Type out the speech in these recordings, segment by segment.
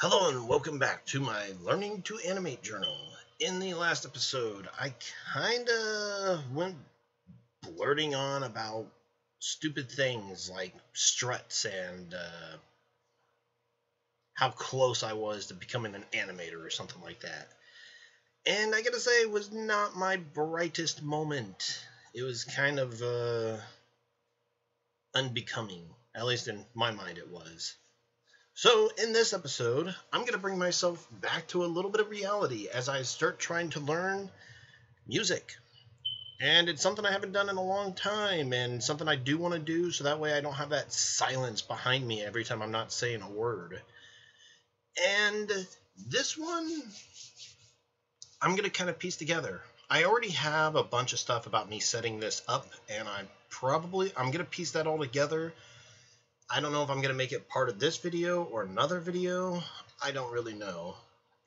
Hello and welcome back to my Learning to Animate journal. In the last episode, I kinda went blurting on about stupid things like struts and how close I was to becoming an animator or something like that. And I gotta say, it was not my brightest moment. It was kind of unbecoming, at least in my mind it was. So, in this episode, I'm going to bring myself back to a little bit of reality as I start trying to learn music. And it's something I haven't done in a long time, and something I do want to do, so that way I don't have that silence behind me every time I'm not saying a word. And this one, I'm going to kind of piece together. I already have a bunch of stuff about me setting this up, and I'm going to piece that all together. I don't know if I'm going to make it part of this video or another video. I don't really know.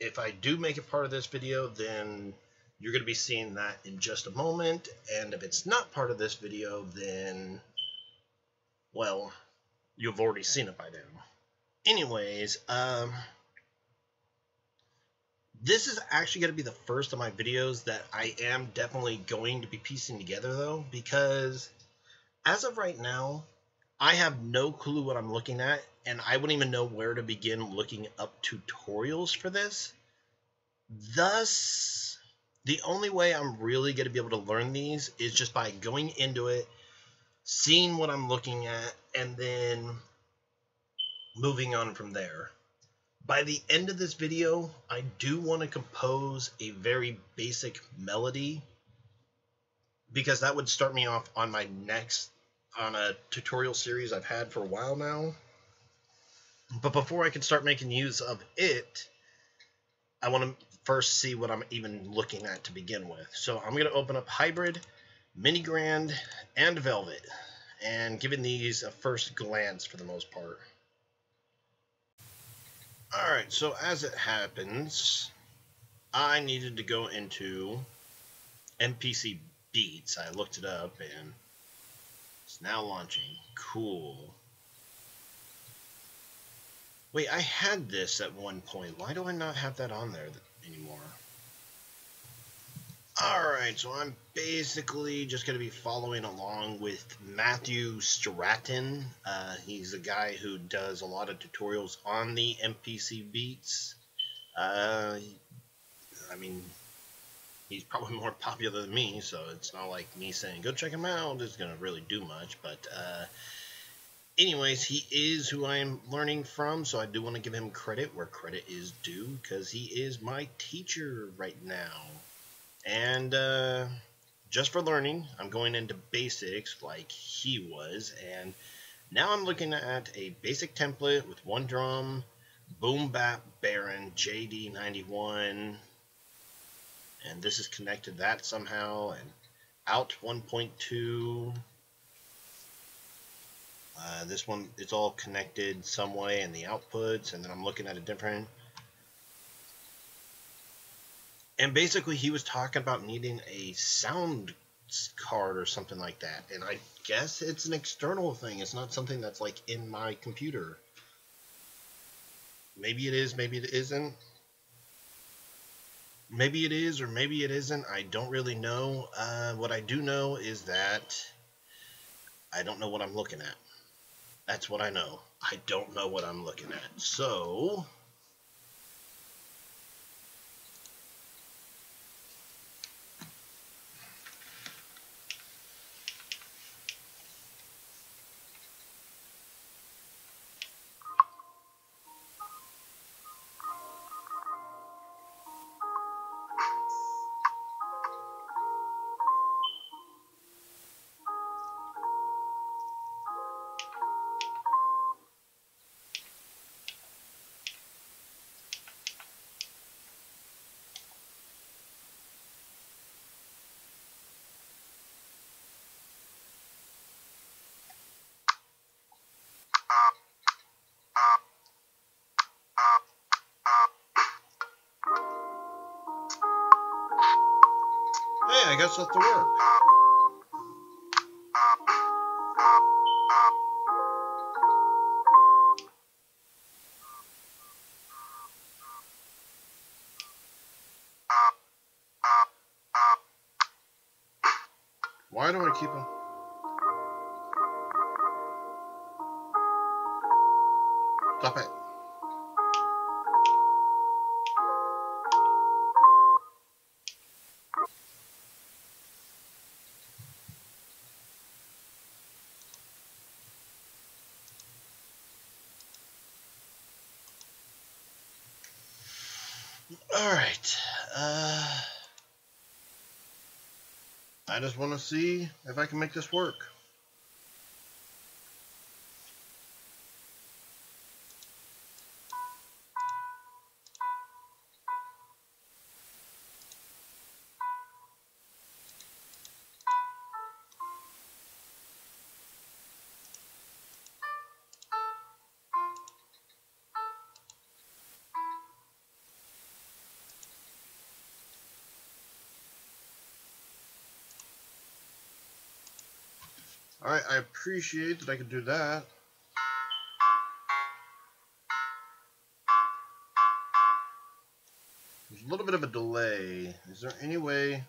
If I do make it part of this video, then you're going to be seeing that in just a moment. And if it's not part of this video, then, well, you've already seen it by now. Anyways, this is actually going to be the first of my videos that I am definitely going to be piecing together, though, because as of right now, I have no clue what I'm looking at, and I wouldn't even know where to begin looking up tutorials for this. Thus, the only way I'm really going to be able to learn these is just by going into it, seeing what I'm looking at, and then moving on from there. By the end of this video, I do want to compose a very basic melody, because that would start me off on my next on a tutorial series I've had for a while now. But before I can start making use of it, I want to first see what I'm even looking at to begin with. So I'm going to open up Hybrid, Mini Grand, and Velvet, and giving these a first glance for the most part. Alright, so as it happens, I needed to go into MPK Beats. I looked it up and it's now launching. Cool. Wait, I had this at one point. Why do I not have that on there anymore? Alright, so I'm basically just going to be following along with Matthew Stratton. He's a guy who does a lot of tutorials on the MPK Beats. I mean, he's probably more popular than me, so it's not like me saying, go check him out, is going to really do much. But anyways, he is who I am learning from, so I do want to give him credit where credit is due, because he is my teacher right now. And just for learning, I'm going into basics like he was, and now I'm looking at a basic template with one drum, Boom Bap Baron JD91, and this is connected to that somehow, and out 1.2. This one, it's all connected some way in the outputs, and then I'm looking at a different. And basically, he was talking about needing a sound card or something like that, and I guess it's an external thing. It's not something that's like in my computer. Maybe it is, maybe it isn't. Maybe it is, or maybe it isn't. I don't really know. What I do know is that I don't know what I'm looking at. That's what I know. I don't know what I'm looking at. So hey, I guess that's the work. Why do I keep them? Stop it. Alright. I just want to see if I can make this work. Alright, I appreciate that I could do that. There's a little bit of a delay. Is there any way...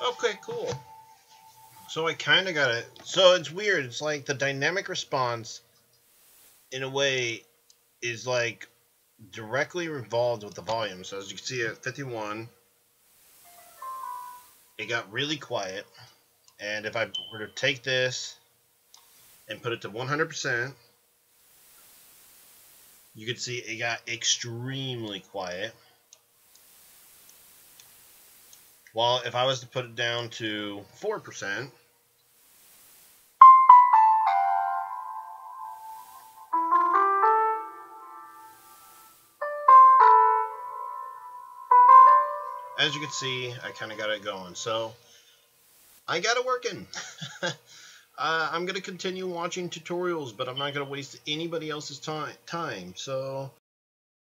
Okay, cool. So I kind of got it. So it's weird. It's like the dynamic response, in a way, is like directly involved with the volume. So as you can see at 51, it got really quiet. And if I were to take this and put it to 100%, you could see it got extremely quiet. While if I was to put it down to 4%, as you can see, I kind of got it going. So I got it working. I'm going to continue watching tutorials, but I'm not going to waste anybody else's time. So